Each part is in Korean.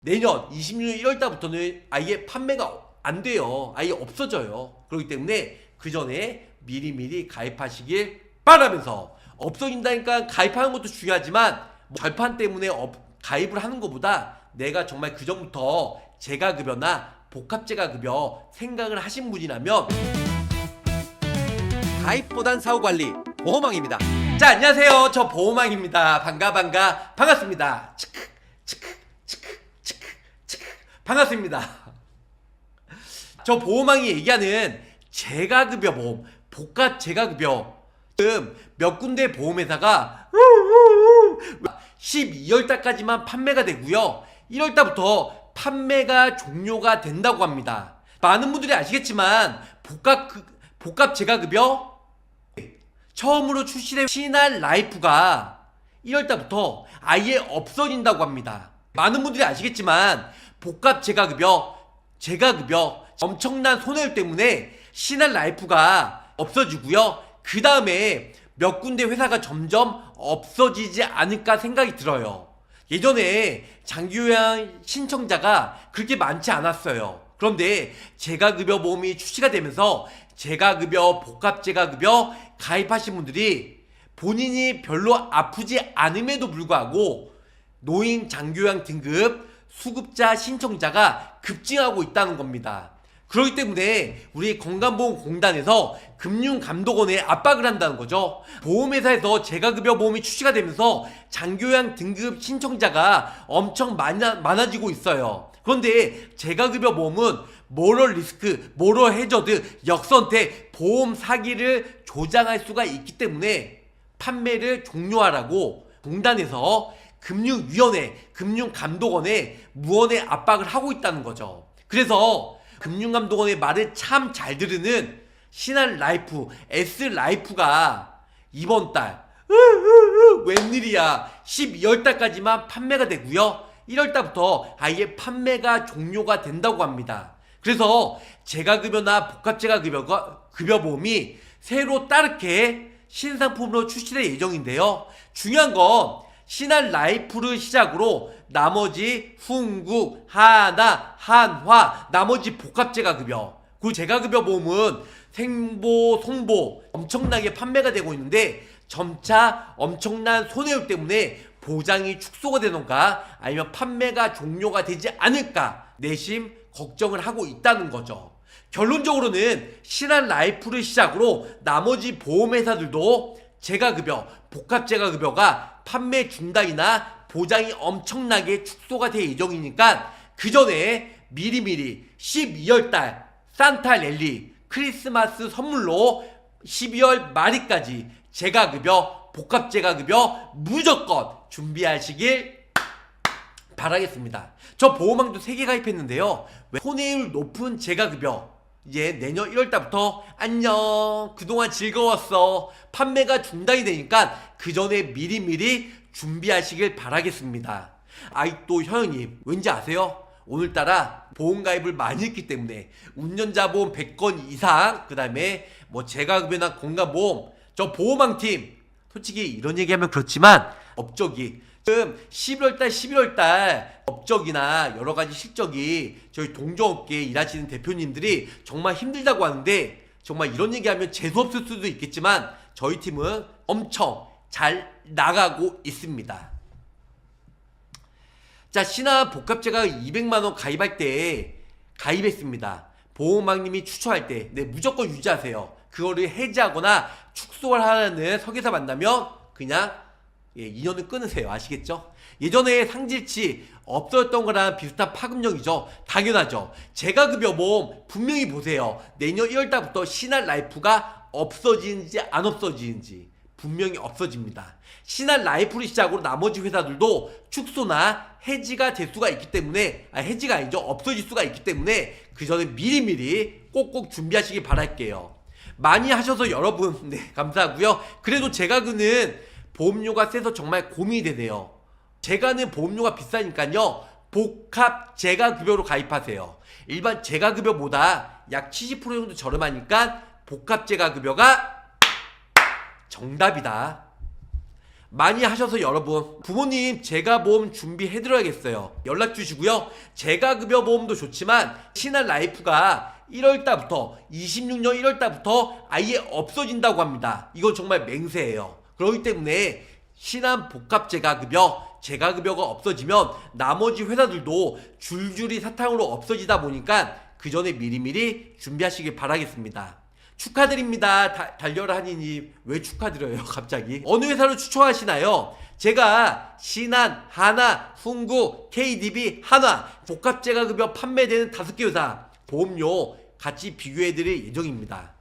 내년 26년 1월달부터는 아예 판매가 안 돼요. 아예 없어져요. 그렇기 때문에 그 전에 미리미리 가입하시길 바라면서, 없어진다니까 가입하는 것도 중요하지만 절판 때문에 가입을 하는 것보다 내가 정말 그 전부터 재가급여나 복합재가급여 생각을 하신 분이라면 가입보단 사후관리 보호망입니다. 자, 안녕하세요. 저 보호망입니다. 반갑습니다. 반갑습니다. 저 보호망이 얘기하는 재가급여 보험, 복합 재가급여, 지금 몇 군데 보험회사가 12월달까지만 판매가 되고요, 1월달부터 판매가 종료가 된다고 합니다. 많은 분들이 아시겠지만 복합 재가급여 처음으로 출시된 신한라이프가 1월달부터 아예 없어진다고 합니다. 많은 분들이 아시겠지만 복합 재가급여 엄청난 손해율 때문에 신한라이프가 없어지고요, 그 다음에 몇 군데 회사가 점점 없어지지 않을까 생각이 들어요. 예전에 장기요양 신청자가 그렇게 많지 않았어요. 그런데 재가급여 보험이 출시가 되면서 재가급여, 복합재가급여 가입하신 분들이 본인이 별로 아프지 않음에도 불구하고 노인 장기요양 등급 수급자 신청자가 급증하고 있다는 겁니다. 그렇기 때문에 우리 건강보험공단에서 금융감독원에 압박을 한다는 거죠. 보험회사에서 재가급여 보험이 출시가 되면서 장기요양 등급 신청자가 엄청 많아지고 있어요. 그런데 재가급여 보험은 모럴 리스크, 모럴 해저드, 역선택, 보험 사기를 조장할 수가 있기 때문에 판매를 종료하라고 공단에서 금융위원회, 금융감독원에 무언의 압박을 하고 있다는 거죠. 그래서 금융감독원의 말을 참 잘 들으는 신한라이프, S라이프가 이번 달 웬일이야 12월달까지만 판매가 되고요, 1월달부터 아예 판매가 종료가 된다고 합니다. 그래서 재가급여나 복합재가급여 보험이 새로 따르게 신상품으로 출시될 예정인데요, 중요한 건 신한라이프를 시작으로 나머지 훈국, 하나, 한화, 나머지 복합재가급여, 그리고 재가급여 보험은 생보, 송보 엄청나게 판매가 되고 있는데 점차 엄청난 손해율 때문에 보장이 축소가 되던가 아니면 판매가 종료가 되지 않을까 내심 걱정을 하고 있다는 거죠. 결론적으로는 신한라이프를 시작으로 나머지 보험회사들도 재가급여, 복합재가급여가 판매 중단이나 보장이 엄청나게 축소가 될 예정이니까 그 전에 미리미리 12월달 산타랠리 크리스마스 선물로 12월 말일까지 재가급여, 복합재가급여 무조건 준비하시길 바라겠습니다. 저 보험왕도 3개 가입했는데요, 손해율 높은 재가급여 이제 내년 1월달부터 안녕, 그동안 즐거웠어, 판매가 중단이 되니까 그 전에 미리미리 준비하시길 바라겠습니다. 아이, 또 현영님 왠지 아세요? 오늘따라 보험가입을 많이 했기 때문에 운전자 보험 100건 이상, 그 다음에 뭐 재가급여나 건강보험, 저 보험왕팀 솔직히 이런 얘기하면 그렇지만 업적이 지금 11월달 업적이나 여러가지 실적이 저희 동종업계에 일하시는 대표님들이 정말 힘들다고 하는데, 정말 이런 얘기하면 재수없을 수도 있겠지만 저희 팀은 엄청 잘 나가고 있습니다. 자, 신한 복합재가 200만원 가입할 때 가입했습니다. 보험왕님이 추천할 때 무조건 유지하세요. 그거를 해지하거나 축소를 하는 설계사 만나면 그냥 인연을 끊으세요. 아시겠죠? 예전에 상질치 없어졌던 거랑 비슷한 파급력이죠. 당연하죠. 재가급여 보험 분명히 보세요. 내년 1월달부터 신한라이프가 없어지는지 안 없어지는지 분명히 없어집니다. 신한라이프를 시작으로 나머지 회사들도 축소나 해지가 될 수가 있기 때문에, 해지가 아니죠, 없어질 수가 있기 때문에 그 전에 미리미리 꼭꼭 준비하시길 바랄게요. 많이 하셔서 여러분 감사하고요. 그래도 재가는 보험료가 세서 정말 고민이 되네요. 재가는 보험료가 비싸니까요, 복합 재가급여로 가입하세요. 일반 재가급여보다 약 70% 정도 저렴하니까 복합 재가급여가 정답이다. 많이 하셔서 여러분 부모님 재가보험 준비해드려야겠어요. 연락 주시고요. 재가급여 보험도 좋지만 신한라이프가 1월달부터 26년 1월달부터 아예 없어진다고 합니다. 이건 정말 맹세예요. 그렇기 때문에 신한복합재가급여 재가급여가 없어지면 나머지 회사들도 줄줄이 사탕으로 없어지다 보니까 그 전에 미리미리 준비하시길 바라겠습니다. 축하드립니다. 달려라 한이님. 왜 축하드려요 갑자기? 어느 회사를 추천하시나요? 제가 신한, 하나, 훈구, KDB, 한화 복합재가급여 판매되는 5개 회사 보험료 같이 비교해드릴 예정입니다.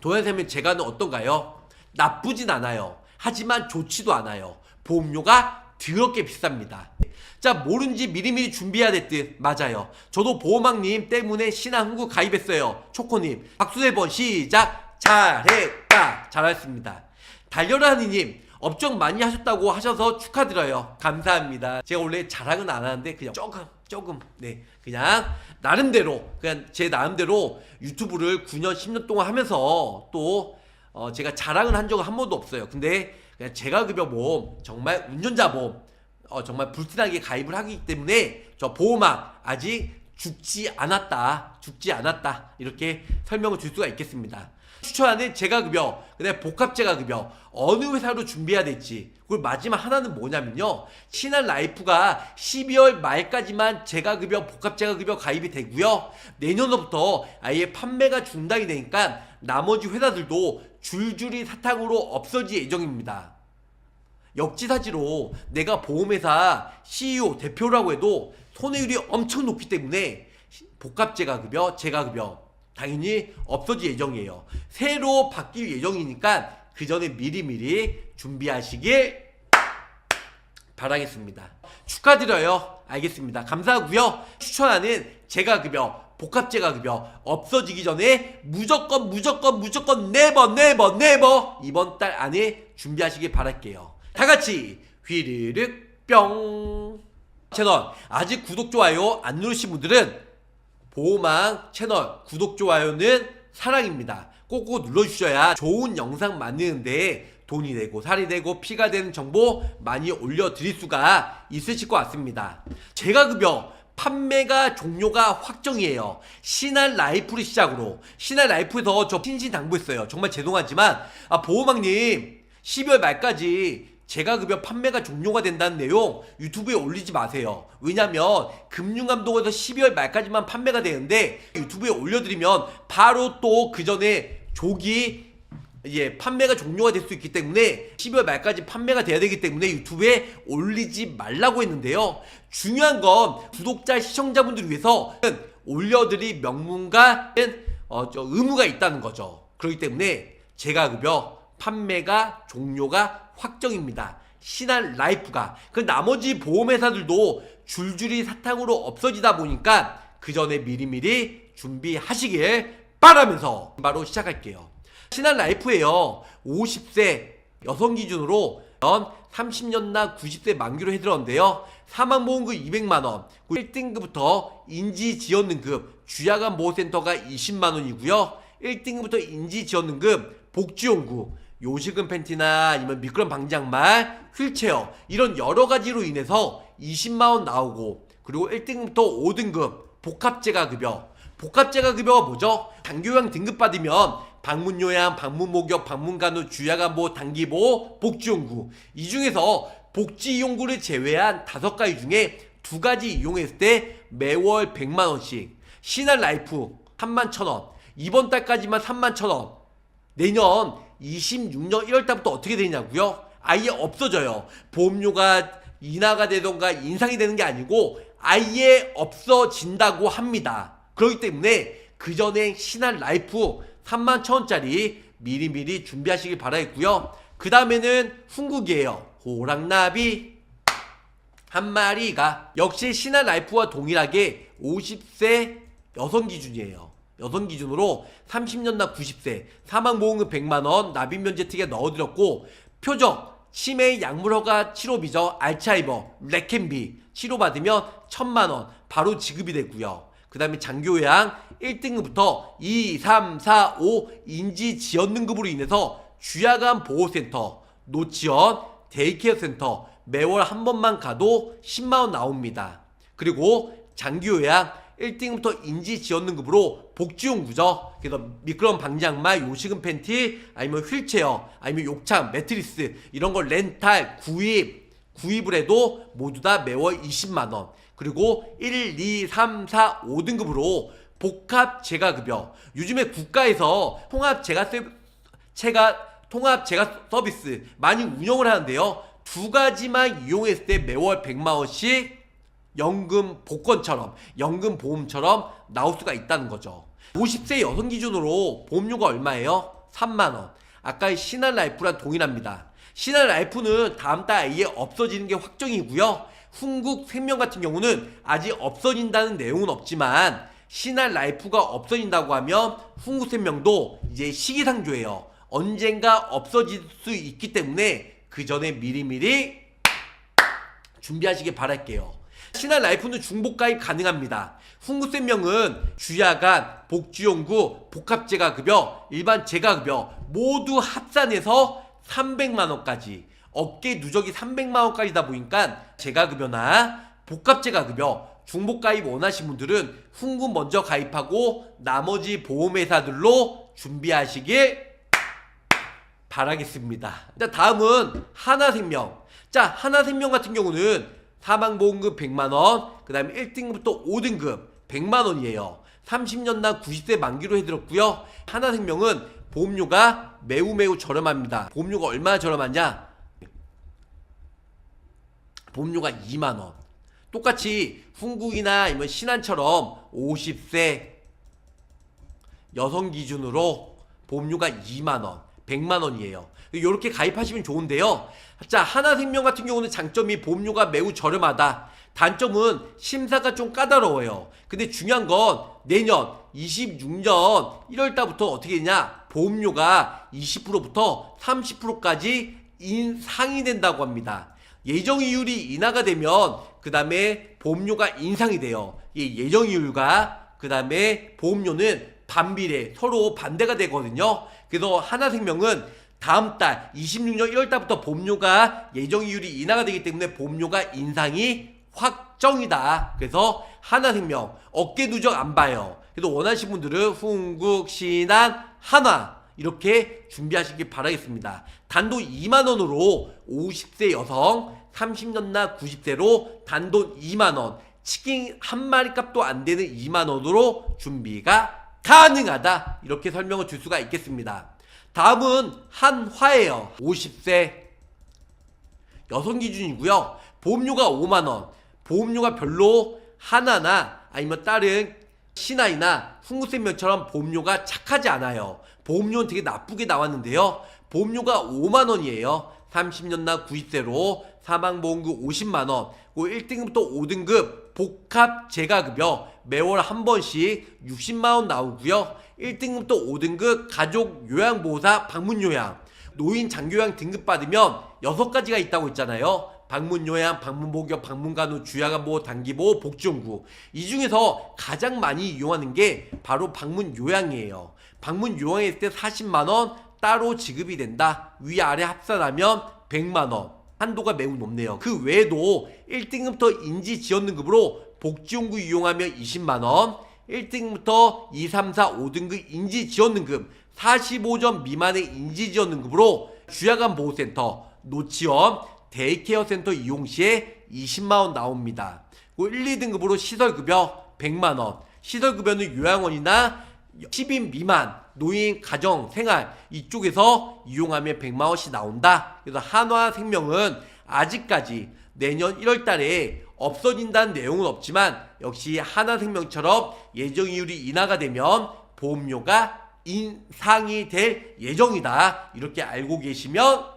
도현쌤은 제가는 어떤가요? 나쁘진 않아요. 하지만 좋지도 않아요. 보험료가 더럽게 비쌉니다. 자, 모른지 미리미리 준비해야 됐듯. 맞아요. 저도 보호막님 때문에 신한훈구 가입했어요. 초코님 박수 4번 시작. 잘했다. 잘했습니다. 달려라 하니님 업적 많이 하셨다고 하셔서 축하드려요. 감사합니다. 제가 원래 자랑은 안 하는데 그냥 조금 네 그냥 나름대로 그냥 제 나름대로 유튜브를 9년 10년 동안 하면서 또 제가 자랑을 한 적은 한 번도 없어요. 근데 그냥 재가급여 보험 정말 운전자 보험 정말 불티나게 가입을 하기 때문에 저 보호막 아직 죽지 않았다 이렇게 설명을 줄 수가 있겠습니다. 추천하는 재가급여 그다음에 복합재가급여 어느 회사로 준비해야 될지, 그리고 마지막 하나는 뭐냐면요, 신한라이프가 12월 말까지만 재가급여 복합재가급여 가입이 되고요, 내년부터 아예 판매가 중단이 되니까 나머지 회사들도 줄줄이 사탕으로 없어질 예정입니다. 역지사지로 내가 보험회사 CEO 대표라고 해도 손해율이 엄청 높기 때문에 복합재가급여, 재가급여 당연히 없어질 예정이에요. 새로 바뀔 예정이니까 그 전에 미리미리 준비하시길 바라겠습니다. 축하드려요. 알겠습니다. 감사하고요. 추천하는 재가급여, 복합재가급여 없어지기 전에 무조건 네버 이번 달 안에 준비하시길 바랄게요. 다같이 휘르륵 뿅. 채널 아직 구독, 좋아요 안 누르신 분들은 보호망 채널 구독, 좋아요는 사랑입니다. 꼭꼭 눌러주셔야 좋은 영상 만드는데 돈이 되고 살이 되고 피가 되는 정보 많이 올려드릴 수가 있으실 것 같습니다. 재가급여 판매가 종료가 확정이에요. 신한라이프를 시작으로. 신한라이프에서 저 신신당부했어요. 정말 죄송하지만 보호망님 12월 말까지 재가급여 판매가 종료가 된다는 내용 유튜브에 올리지 마세요. 왜냐면 금융감독원에서 12월 말까지만 판매가 되는데 유튜브에 올려드리면 바로 또 그 전에 조기 판매가 종료가 될 수 있기 때문에 12월 말까지 판매가 돼야 되기 때문에 유튜브에 올리지 말라고 했는데요, 중요한 건 구독자 시청자분들을 위해서 올려드릴 명분과 의무가 있다는 거죠. 그렇기 때문에 재가급여 판매가 종료가 확정입니다. 신한라이프가. 그 나머지 보험회사들도 줄줄이 사탕으로 없어지다 보니까 그 전에 미리미리 준비하시길 바라면서 바로 시작할게요. 신한라이프에요, 50세 여성 기준으로 30년나 90세 만기로 해드렸는데요, 사망보험금 200만원, 1등급부터 인지지원등급 주야간보호센터가 20만원이고요 1등급부터 인지지원등급 복지용구, 요식은 팬티나 아니면 미끄럼 방지양말, 휠체어 이런 여러가지로 인해서 20만원 나오고, 그리고 1등급부터 5등급 복합재가급여. 복합재가급여가 뭐죠? 장교양 등급 받으면 방문요양, 방문목욕, 방문간호, 주야간보호, 단기보호, 복지용구, 이 중에서 복지용구를 제외한 5가지 중에 2가지 이용했을 때 매월 100만원씩. 신한라이프 31,000원, 이번 달까지만 31,000원, 내년 26년 1월달부터 어떻게 되냐고요? 아예 없어져요. 보험료가 인하가 되던가 인상이 되는 게 아니고 아예 없어진다고 합니다. 그렇기 때문에 그 전에 신한라이프 31,000원짜리 미리미리 준비하시길 바라겠고요. 그 다음에는 훈국이에요. 호랑나비 한 마리가 역시 신한라이프와 동일하게 50세 여성 기준이에요. 여성 기준으로 30년나 90세 사망보험금 100만원 납입면제 특약 넣어드렸고, 표적 치매 약물허가 치료비죠. 알츠하이머, 레켄비 치료받으면 1,000만원 바로 지급이 됐고요. 그 다음에 장교양 1등급부터 2, 3, 4, 5 인지지원등급으로 인해서 주야간 보호센터 노치원, 데이케어 센터 매월 한 번만 가도 10만원 나옵니다. 그리고 장기요양 1등급부터 인지지원등급으로 복지용구죠. 그래서 미끄럼 방지 양말, 요식은 팬티, 아니면 휠체어, 아니면 욕창, 매트리스 이런 걸 렌탈, 구입을 해도 모두 다 매월 20만원. 그리고 1, 2, 3, 4, 5등급으로 복합 재가급여. 요즘에 국가에서 통합 재가 서비스 많이 운영을 하는데요. 두 가지만 이용했을 때 매월 100만원씩 연금 복권처럼, 연금 보험처럼 나올 수가 있다는 거죠. 50세 여성 기준으로 보험료가 얼마예요? 3만원. 아까의 신한라이프랑 동일합니다. 신한라이프는 다음 달 아예 없어지는 게 확정이고요. 흥국생명 같은 경우는 아직 없어진다는 내용은 없지만 신한라이프가 없어진다고 하면 흥국생명도 이제 시기상조예요. 언젠가 없어질 수 있기 때문에 그 전에 미리미리 준비하시길 바랄게요. 신한라이프는 중복가입 가능합니다. 흥국생명은 주야간, 복지용구, 복합재가급여, 일반 재가급여 모두 합산해서 300만원까지, 어깨 누적이 300만원까지다 보니까 재가급여나 복합재가급여 중복가입 원하시는 분들은 흥국 먼저 가입하고 나머지 보험회사들로 준비하시길 바라겠습니다. 자, 다음은 하나생명. 자, 하나생명 같은 경우는 사망보험금 100만원, 그 다음에 1등급부터 5등급 100만원이에요. 30년 난 90세 만기로 해드렸고요. 하나생명은 보험료가 매우 저렴합니다. 보험료가 얼마나 저렴하냐? 보험료가 2만원. 똑같이 흥국이나 아니면 신한처럼 50세 여성 기준으로 보험료가 2만원, 100만원이에요. 이렇게 가입하시면 좋은데요. 자, 하나생명 같은 경우는 장점이 보험료가 매우 저렴하다. 단점은 심사가 좀 까다로워요. 근데 중요한 건 내년 26년 1월달부터 어떻게 되냐, 보험료가 20%부터 30%까지 인상이 된다고 합니다. 예정이율이 인하가 되면 그 다음에 보험료가 인상이 돼요. 이 예정이율과 그 다음에 보험료는 반비례, 서로 반대가 되거든요. 그래서 하나생명은 다음 달 26년 1월달부터 보험료가 예정이율이 인하가 되기 때문에 보험료가 인상이 확정이다. 그래서 하나생명 어깨 누적 안 봐요. 그래서 원하시는 분들은 흥국, 신한, 한화 이렇게 준비하시길 바라겠습니다. 단돈 2만원으로 50세 여성, 30년 나 90세로 단돈 2만원, 치킨 한 마리 값도 안 되는 2만원으로 준비가 가능하다. 이렇게 설명을 줄 수가 있겠습니다. 다음은 한화예요. 50세 여성 기준이고요. 보험료가 5만원. 보험료가 별로 하나나 아니면 다른 신한이나 흥국생명처럼 보험료가 착하지 않아요. 보험료는 되게 나쁘게 나왔는데요. 보험료가 5만원이에요. 30년 나 90세로 사망보험금 50만원, 1등급부터 5등급 복합 재가급여 매월 한 번씩 60만원 나오고요. 1등급부터 5등급 가족 요양보호사 방문요양, 노인 장기요양 등급 받으면 6가지가 있다고 했잖아요. 방문요양, 방문복역, 방문간호, 주야간보호, 단기보호, 복지용구. 이 중에서 가장 많이 이용하는 게 바로 방문요양이에요. 방문요양했을 때 40만원 따로 지급이 된다. 위아래 합산하면 100만원. 한도가 매우 높네요. 그 외에도 1등급부터 인지지원등급으로 복지용구 이용하면 20만원, 1등급부터 2, 3, 4, 5등급 인지지원등급 45점 미만의 인지지원등급으로 주야간보호센터, 노치원, 데이케어 센터 이용 시에 20만원 나옵니다. 1, 2등급으로 시설급여 100만원, 시설급여는 요양원이나 10인 미만 노인 가정 생활 이쪽에서 이용하면 100만원씩 나온다. 그래서 한화생명은 아직까지 내년 1월달에 없어진다는 내용은 없지만 역시 하나생명처럼 예정이율이 인하가 되면 보험료가 인상이 될 예정이다. 이렇게 알고 계시면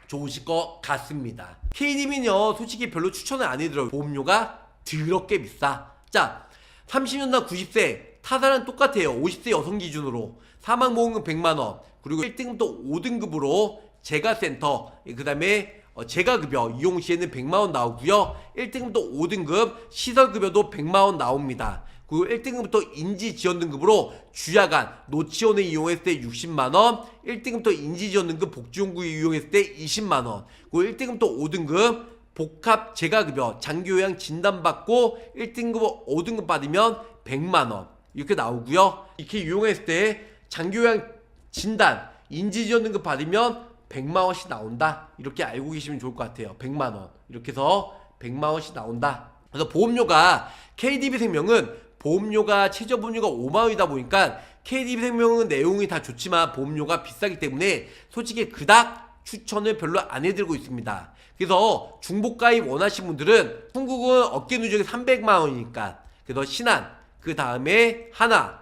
좋으실 것 같습니다. KDB는요 솔직히 별로 추천을 안 해드려요. 보험료가 더럽게 비싸. 자, 30년 나 90세 타사는 똑같아요. 50세 여성 기준으로 사망보험금 100만원, 그리고 1등급부터 5등급으로 재가센터, 그 다음에 재가급여 이용 시에는 100만원 나오고요. 1등급부터 5등급 시설급여도 100만원 나옵니다. 그리고 1등급부터 인지지원등급으로 주야간 노치원을 이용했을 때 60만원, 1등급부터 인지지원등급 복지용구 이용했을 때 20만원, 그리고 1등급부터 5등급 복합 재가급여 장기요양 진단받고 1등급 5등급 받으면 100만원 이렇게 나오고요. 이렇게 이용했을 때 장기요양 진단 인지지원등급 받으면 100만원씩 나온다. 이렇게 알고 계시면 좋을 것 같아요. 100만원 이렇게 해서 100만원씩 나온다. 그래서 보험료가 KDB생명은 보험료가 최저보험료가 5만원이다 보니까 KDB생명은 내용이 다 좋지만 보험료가 비싸기 때문에 솔직히 그닥 추천을 별로 안 해드리고 있습니다. 그래서 중복가입 원하시는 분들은 한국은 어깨 누적이 300만원이니까 그래서 신한, 그 다음에 하나,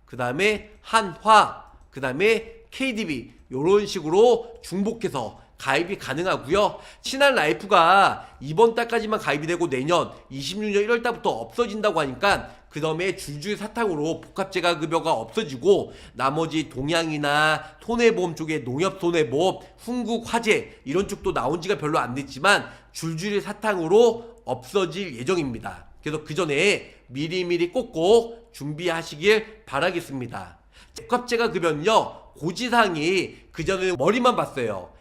그 다음에 한화, 그 다음에 KDB 이런 식으로 중복해서 가입이 가능하고요. 신한라이프가 이번 달까지만 가입이 되고 내년 26년 1월달부터 없어진다고 하니까 그 다음에 줄줄 사탕으로 복합재가급여가 없어지고 나머지 동양이나 손해보험 쪽에 농협손해보험, 흥국화재 이런 쪽도 나온 지가 별로 안 됐지만 줄줄 사탕으로 없어질 예정입니다. 그래서 그 전에 미리미리 꼭꼭 준비하시길 바라겠습니다. 복합재가급여는요 고지사항이 그전에는 머리만 봤어요.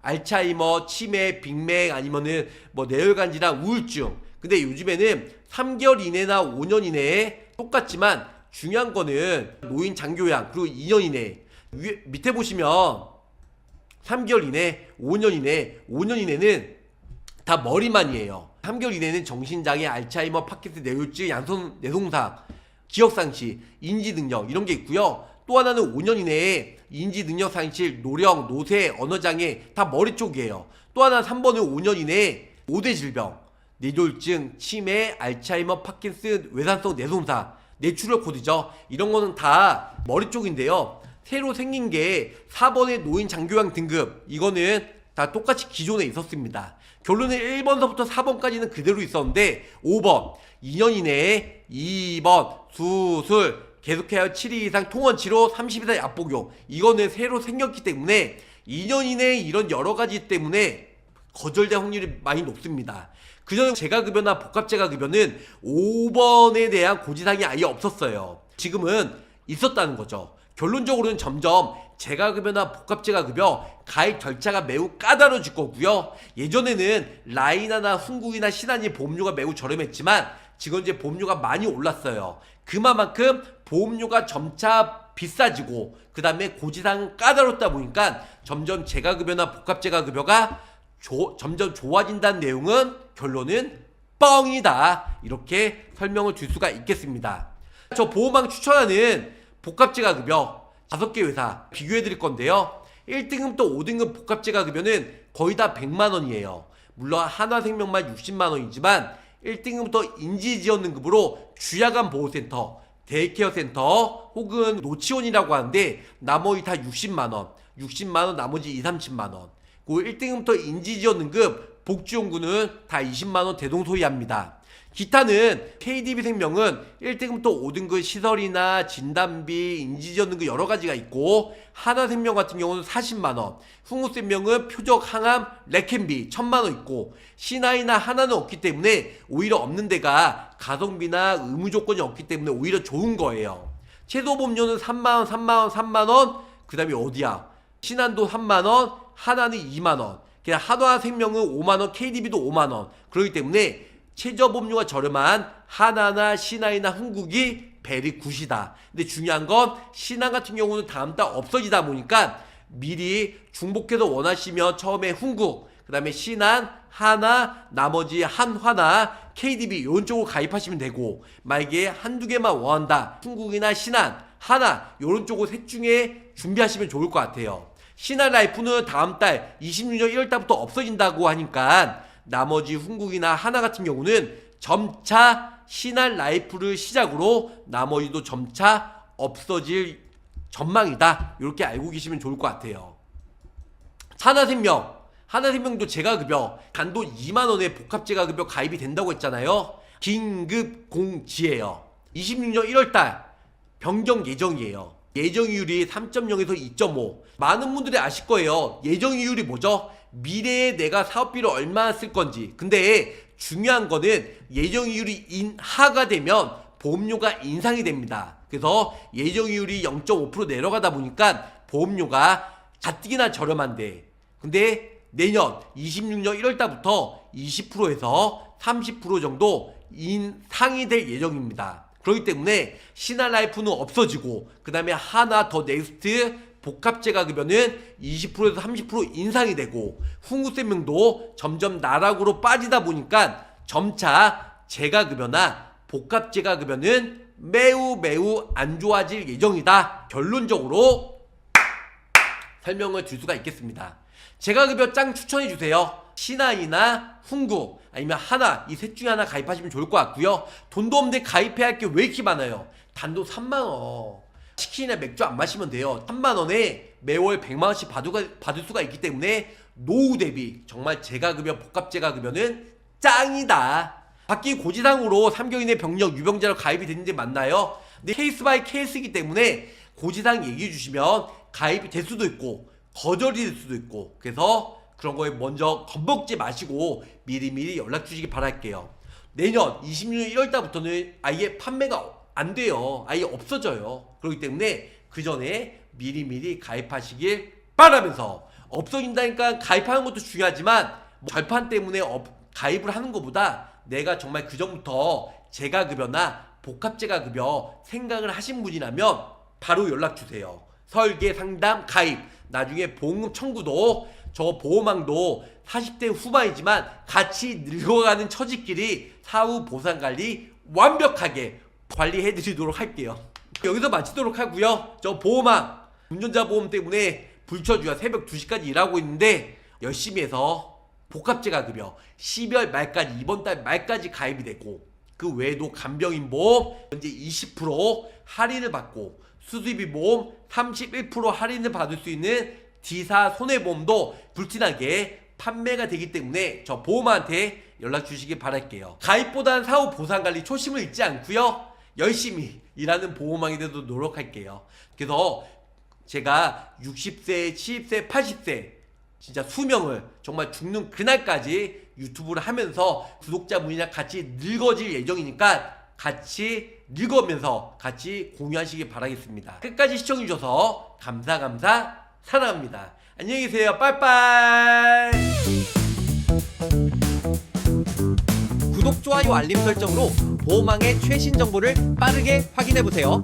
알츠하이머, 치매, 빅맥 아니면은 뭐 뇌혈관질환, 우울증. 근데 요즘에는 3개월 이내나 5년 이내에 똑같지만 중요한 거는 노인 장기요양 그리고 2년 이내. 밑에 보시면 3개월 이내, 5년 이내, 5년 이내는 다 머리만이에요. 3개월 이내는 정신장애, 알츠하이머, 파킨슨, 뇌우증, 뇌손상, 기억상실, 인지능력 이런 게 있고요. 또 하나는 5년 이내에 인지능력 상실, 노령, 노쇠, 언어장애 다 머리 쪽이에요. 또 하나 3번은 5년 이내에 5대 질병, 뇌졸중, 치매, 알츠하이머, 파킨슨, 외산성 뇌손상, 뇌출혈 코드죠. 이런 거는 다 머리 쪽인데요. 새로 생긴 게 4번의 노인 장기요양 등급 이거는 다 똑같이 기존에 있었습니다. 결론은 1번서부터 4번까지는 그대로 있었는데 5번 2년 이내에 2번 수술 계속해야 7일 이상 통원치료 30일 이상 약복용 이거는 새로 생겼기 때문에 2년 이내에 이런 여러가지 때문에 거절될 확률이 많이 높습니다. 그전에 재가급여나 복합재가급여는 5번에 대한 고지사항이 아예 없었어요. 지금은 있었다는 거죠. 결론적으로는 점점 재가급여나 복합재가급여 가입 절차가 매우 까다로워질 거고요. 예전에는 라이나나 흥국이나 신한이 보험료가 매우 저렴했지만 지금 이제 보험료가 많이 올랐어요. 그만큼 보험료가 점차 비싸지고 그 다음에 고지사항 까다롭다 보니까 점점 재가급여나 복합재가급여가 점점 좋아진다는 내용은 결론은 뻥이다 이렇게 설명을 줄 수가 있겠습니다. 저 보험왕 추천하는 복합재가급여 5개 회사 비교해 드릴 건데요. 1등급부터 5등급 복합재가급여는 거의 다 100만원이에요. 물론 한화생명만 60만원이지만 1등급부터 인지지원등급으로 주야간 보호센터, 데이케어센터 혹은 노치원이라고 하는데 나머지 다 60만원, 60만원 나머지 2, 30만원. 그 1등급부터 인지지원등급 복지용구는 다 20만원 대동소이합니다. 기타는 KDB생명은 1등급부터 5등급 시설이나 진단비, 인지지원등급 여러가지가 있고 하나생명 같은 경우는 40만원, 흥국생명은 표적 항암, 레캠비 1000만원 있고 신한이나 하나는 없기 때문에 오히려 없는 데가 가성비나 의무 조건이 없기 때문에 오히려 좋은 거예요. 최소보험료는 3만원, 3만원, 3만원 그 다음에 어디야? 신한도 3만원, 하나는 2만원 그냥 한화생명은 5만원, KDB도 5만원 그렇기 때문에 최저보험료가 저렴한 하나나 신한이나 흥국이 베리 굿이다. 근데 중요한 건 신한 같은 경우는 다음 달 없어지다 보니까 미리 중복해서 원하시면 처음에 흥국, 그 다음에 신한, 하나, 나머지 한화나 KDB 이런 쪽으로 가입하시면 되고 만약에 한두 개만 원한다. 흥국이나 신한, 하나 이런 쪽으로 셋 중에 준비하시면 좋을 것 같아요. 신한라이프는 다음 달 26년 1월달부터 없어진다고 하니까 나머지 흥국이나 하나 같은 경우는 점차 신한라이프를 시작으로 나머지도 점차 없어질 전망이다. 이렇게 알고 계시면 좋을 것 같아요. 하나생명도 재가급여 단돈 2만원의 복합재가급여 가입이 된다고 했잖아요. 긴급공지예요. 26년 1월달 변경 예정이에요. 예정이율이 3.0에서 2.5. 많은 분들이 아실 거예요. 예정이율이 뭐죠? 미래에 내가 사업비를 얼마나 쓸 건지. 근데 중요한 거는 예정이율이 인하가 되면 보험료가 인상이 됩니다. 그래서 예정이율이 0.5% 내려가다 보니까 보험료가 가뜩이나 저렴한데, 근데 내년 26년 1월달부터 20%에서 30% 정도 인상이 될 예정입니다. 그렇기 때문에 신한라이프는 없어지고, 그 다음에 하나 더 넥스트 복합재가급여는 20%에서 30% 인상이 되고, 흥국생명도 점점 나락으로 빠지다 보니까 점차 재가급여나 복합재가급여는 매우 안 좋아질 예정이다. 결론적으로 설명을 줄 수가 있겠습니다. 재가급여 짱 추천해주세요. 신한이나 흥국 아니면 하나, 이 셋 중에 하나 가입하시면 좋을 것 같고요. 돈도 없는데 가입해야 할 게 왜 이렇게 많아요? 단돈 3만원. 치킨이나 맥주 안 마시면 돼요. 3만원에 매월 100만원씩 받을 수가 있기 때문에 노후 대비 정말 재가급여, 복합재가급여는 짱이다. 바뀐 고지상으로 3개월 이내 병력 유병자로 가입이 됐는지 맞나요? 근데 케이스 바이 케이스이기 때문에 고지상 얘기해 주시면 가입이 될 수도 있고 거절이 될 수도 있고, 그래서 그런 거에 먼저 겁먹지 마시고 미리미리 연락 주시기 바랄게요. 내년 26년 1월달부터는 아예 판매가 안 돼요. 아예 없어져요. 그렇기 때문에 그 전에 미리미리 가입하시길 바라면서, 없어진다니까 가입하는 것도 중요하지만 절판 때문에 가입을 하는 것보다 내가 정말 그 전부터 재가급여나 복합재가급여 생각을 하신 분이라면 바로 연락 주세요. 설계, 상담, 가입, 나중에 보험금 청구도, 저 보험왕도 40대 후반이지만 같이 늙어가는 처지끼리 사후 보상관리 완벽하게 관리해드리도록 할게요. 여기서 마치도록 하고요. 저 보험왕 운전자 보험 때문에 불철주야 새벽 2시까지 일하고 있는데 열심히 해서 복합재가급여 12월 말까지, 이번 달 말까지 가입이 되고, 그 외에도 간병인 보험 현재 20% 할인을 받고, 수수비 보험 31% 할인을 받을 수 있는 D사 손해보험도 불티나게 판매가 되기 때문에 저 보험한테 연락 주시기 바랄게요. 가입보단 사후 보상관리 초심을 잃지 않고요, 열심히 일하는 보험왕이 되도록 노력할게요. 그래서 제가 60세, 70세, 80세 진짜 수명을 정말 죽는 그날까지 유튜브를 하면서 구독자분이랑 같이 늙어질 예정이니까 같이 늙으면서 같이 공유하시기 바라겠습니다. 끝까지 시청해주셔서 감사 사랑합니다. 안녕히 계세요. 빠이빠이. 구독, 좋아요, 알림 설정으로 보험왕의 최신 정보를 빠르게 확인해보세요.